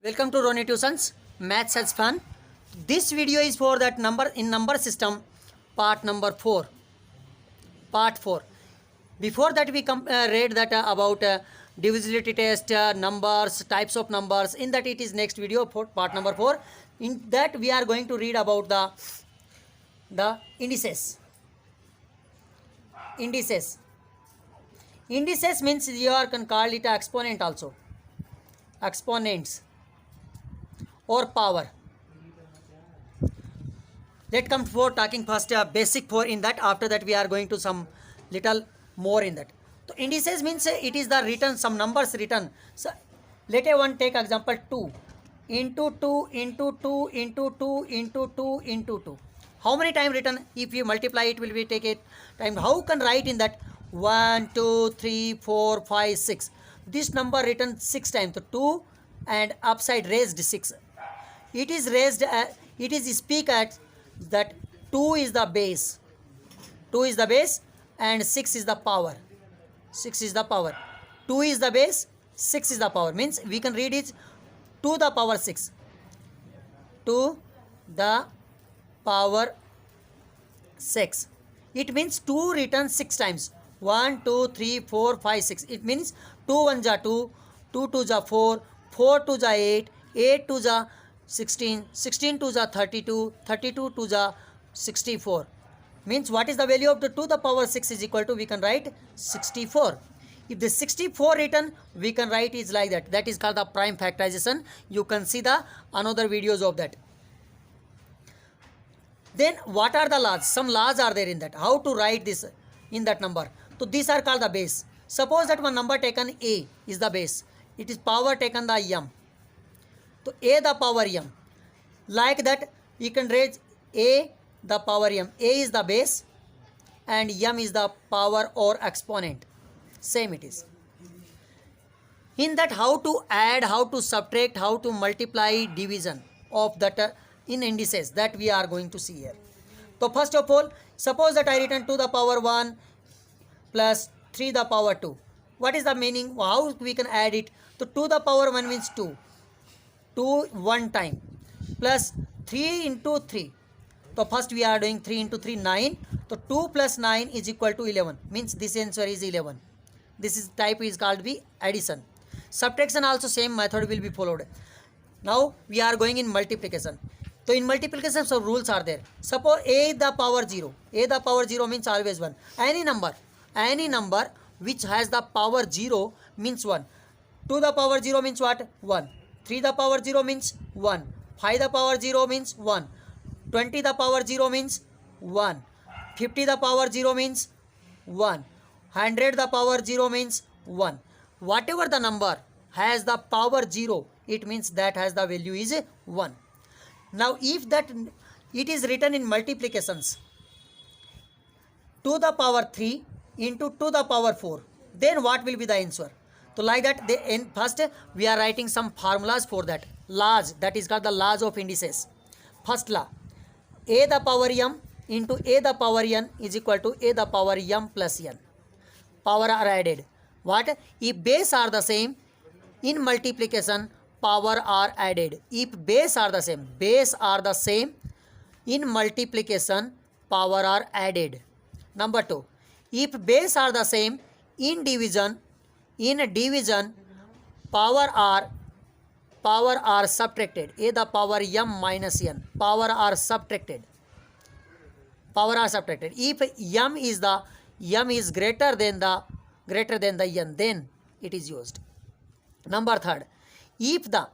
Welcome to Roni Tuitions. Maths has fun. This video is for that number system, part number 4. Part 4. Before that we read that about divisibility test, numbers, types of numbers. In that it is next video for part number 4. In that we are going to read about the indices. Indices. Indices means you can call it exponent also. Exponents or power. Let come for talking first basic for in that. After that we are going to some little more in that. So indices means it is the written some numbers written. So let one take example 2 into 2 into 2 into 2 into 2 into 2. How many time written? If you multiply it will be take it time. How can write in that 1 2 3 4 5 6. This number written 6 times. So 2 and upside raised 6. It is raised, it is speak at that 2 is the base. 2 is the base and 6 is the power. 6 is the power. 2 is the base, 6 is the power. Means we can read it to the power 6. To the power 6. It means 2 written 6 times. 1, 2, 3, 4, 5, 6. It means 2 1 ja 2, 2 2 ja 4, 4 2 ja 8, 8 2 ja 16, 16 2 ja 32, 32 2 ja 64. Means what is the value of the 2 the power 6 is equal to, we can write 64. If the 64 written, we can write is like that. That is called the prime factorization. You can see the another videos of that. Then what are the laws? Some laws are there in that. How to write this in that number? So these are called the base. Suppose that one number taken a is the base. It is power taken the m. So a the power m. Like that you can raise a the power m. A is the base and m is the power or exponent. Same it is. In that how to add, how to subtract, how to multiply, division of that in indices that we are going to see here. So first of all, suppose that I written 2 the power 1 plus 3 the power 2. What is the meaning? How we can add it? So 2 the power 1 means 2. 2 one time plus 3 into 3. So first we are doing 3 into 3 9. So 2 plus 9 is equal to 11. Means this answer is 11. This is type is called be addition. Subtraction also same method will be followed. Now we are going in multiplication. So in multiplication some rules are there. Suppose a the power 0. A the power 0 means always 1. Any number which has the power 0 means 1. 2 the power 0 means what? 1. 3 the power 0 means 1. 5 the power 0 means 1. 20 the power 0 means 1. 50 the power 0 means 1. 100 the power 0 means 1. Whatever the number has the power 0, it means that has the value is 1. Now if that it is written in multiplications, 2 the power 3 into 2 the power 4, then what will be the answer? So like that, first we are writing some formulas for that. Laws, that is called the laws of indices. First law, a the power m into a the power n is equal to a the power m plus n. Power are added. What? If base are the same, in multiplication power are added. If base are the same, in multiplication power are added. Number 2, if base are the same, in division power are subtracted. A the power m minus n, power are subtracted. If m is greater than the n, then it is used. Number 3, if the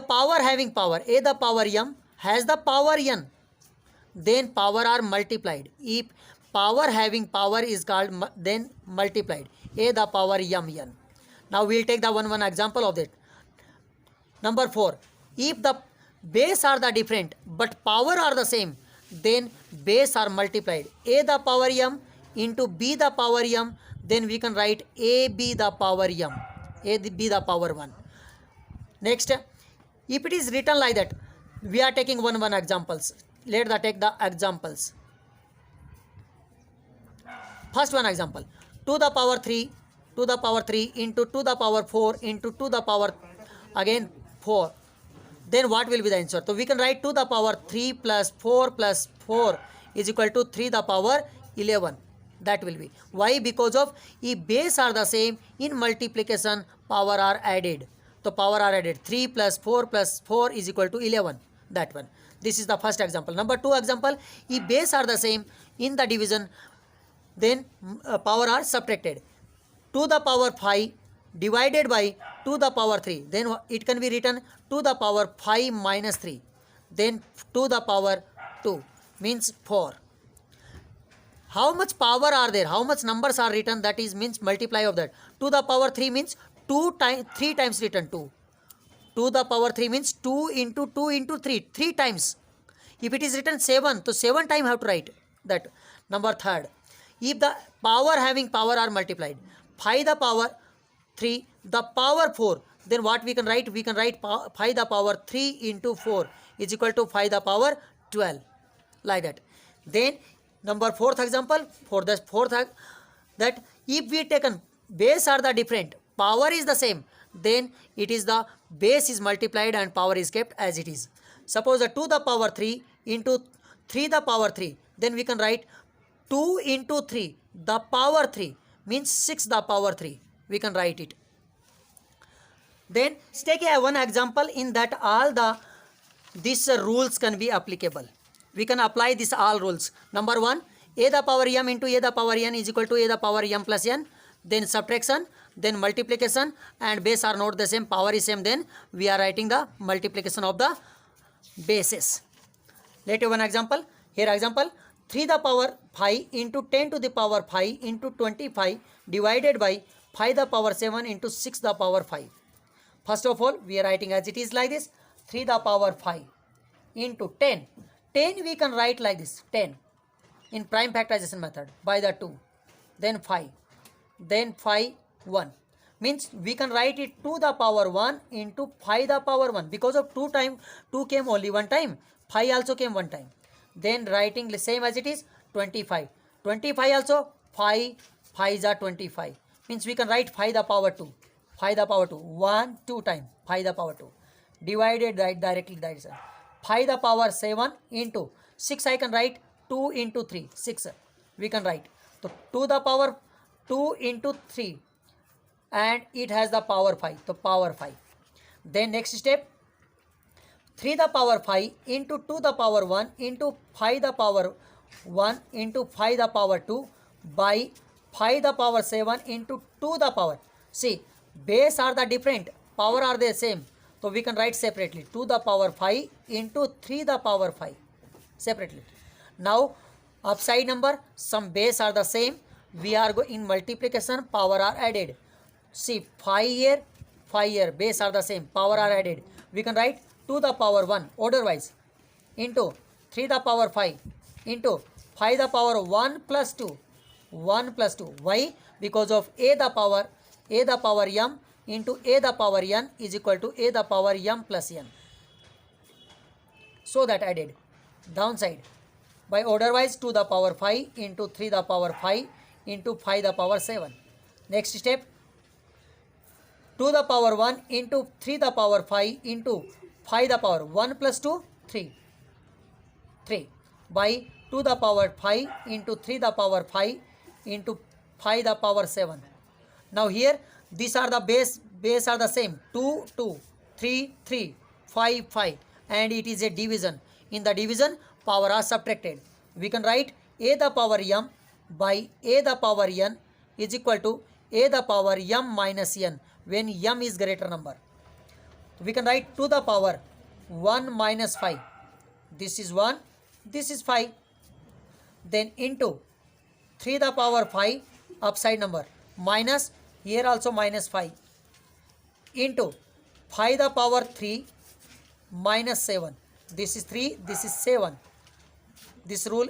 power having power, a the power m has the power n, then power are multiplied. If power having power is called then multiplied, a the power m n. Now we will take the one example of that. Number 4, if the base are the different but power are the same, then base are multiplied. A the power m into b the power m, then we can write a b the power m, a b the power 1. Next, if it is written like that, we are taking one examples. Let us take the examples. First one example, 2 the power 3 into 2 the power 4 into 2 the power again 4. Then what will be the answer? So we can write 2 the power 3 plus 4 is equal to 3 the power 11. That will be. Why? Because of if base are the same, in multiplication power are added. So power are added. 3 plus 4 is equal to 11. That one. This is the first example. Number 2 example, if base are the same in the division, then power are subtracted. 2 the power 5 divided by 2 the power 3. Then it can be written 2 the power 5 minus 3. Then 2 the power 2 means 4. How much power are there? How much numbers are written? That is means multiply of that. 2 the power 3 means 3 times written 2. 2 the power 3 means 2 into 2 into 3. 3 times. If it is written 7, so 7 times have to write that. Number third. If the power having power are multiplied. 5 the power 3, the power 4. Then what we can write? We can write 5 the power 3 into 4 is equal to 5 the power 12. Like that. Then number fourth example, for the fourth, that if we taken base are the different, power is the same, then it is the base is multiplied and power is kept as it is. Suppose the 2 the power 3 into 3 the power 3, then we can write 2 into 3 the power 3 means 6 the power 3. We can write it. Then take one example in that all the these rules can be applicable. We can apply this all rules. Number 1, a the power m into a the power n is equal to a the power m plus n. Then subtraction, then multiplication, and base are not the same, power is same, then we are writing the multiplication of the bases. Let one example. Here example, 3 the power 5 into 10 to the power 5 into 25 divided by 5 the power 7 into 6 the power 5. First of all, we are writing as it is like this. 3 the power 5 into 10. 10 we can write like this, 10 in prime factorization method by the 2. Then 5. Then 5, 1. Means we can write it 2 the power 1 into 5 the power 1. Because of 2 came only one time. 5 also came one time. Then writing the same as it is, 25. 25 also, 5 5s are 25. Means we can write 5 the power 2. 5 the power 2. 1, 2 time. 5 the power 2. Divided directly that is 5 the power 7 into 6 I can write 2 into 3. 6 we can write. So 2 the power 2 into 3 and it has the power 5. So power 5. Then next step, 3 the power 5 into 2 the power 1 into 5 the power 1 into 5 the power 2 by 5 the power 7 into 2 the power. See, base are the different, power are the same. So we can write separately 2 the power 5 into 3 the power 5 separately. Now upside number, some base are the same. We are going in multiplication, power are added. See, 5 here, base are the same, power are added. We can write 2 the power 1 order wise into 3 the power 5 into 5 the power 1 plus 2. 1 plus 2. Why? Because of a the power m into a the power n is equal to a the power m plus n. So that added. Downside. By order wise 2 the power 5 into 3 the power 5 into 5 the power 7. Next step, 2 the power 1 into 3 the power 5 into 5 the power 1 plus 2, 3. 3 by 2 the power 5 into 3 the power 5 into 5 the power 7. Now here these are the base are the same, 2 2, 3 3, 5 5, and it is a division. In the division, power are subtracted. We can write a the power m by a the power n is equal to a the power m minus n when m is greater number. We can write 2 the power 1 minus 5. This is 1, this is 5. Then into 3 the power 5 upside number minus, here also minus 5 into 5 the power 3 minus 7. This is 3, this is 7. This rule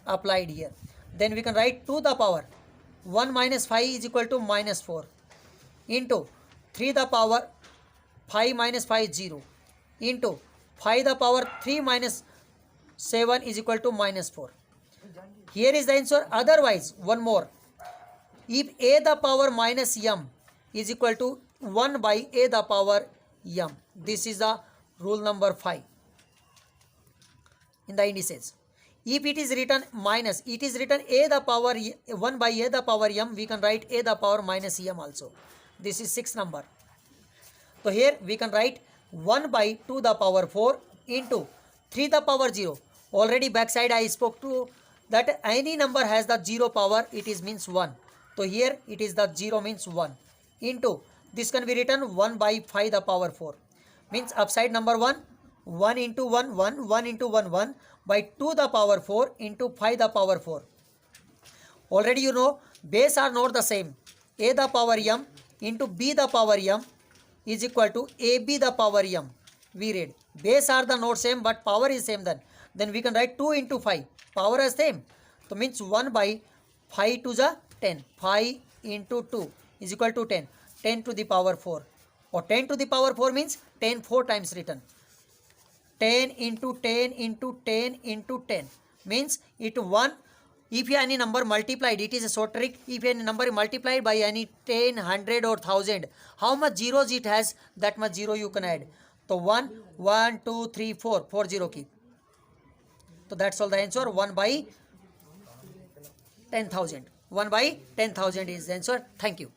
applied here. Then we can write 2 the power 1 minus 5 is equal to minus 4 into 3 the power 5 minus 5 0 into 5 the power 3 minus 7 is equal to minus 4. Here is the answer. Otherwise, one more. If a the power minus m is equal to 1 by a the power m. This is the rule number 5 in the indices. If it is written minus, it is written a the power 1 by a the power m, we can write a the power minus m also. This is 6th number. So here we can write 1 by 2 the power 4 into 3 the power 0. Already backside I spoke to that any number has the 0 power, it is means 1. So here it is the 0 means 1 into this can be written 1 by 5 the power 4 means upside number 1 into 1 into 1 by 2 the power 4 into 5 the power 4. Already you know base are not the same. A the power m into b the power m is equal to ab the power m. We read base are the not same but power is same, then we can write 2 into 5, power is same. So means 1 by 5 to the 10, 5 into 2 is equal to 10, 10 to the power 4, or 10 to the power 4 means 10 4 times written. 10 into 10 into 10 into 10 means it 1. If any number multiplied, it is a short trick. If any number multiplied by any 10, 100 or 1000, how much zeros it has, that much zero you can add. So 1 2 3 4 0 keep. So that's all the answer. 1 by 10,000. 1 by 10,000 is the answer. Thank you.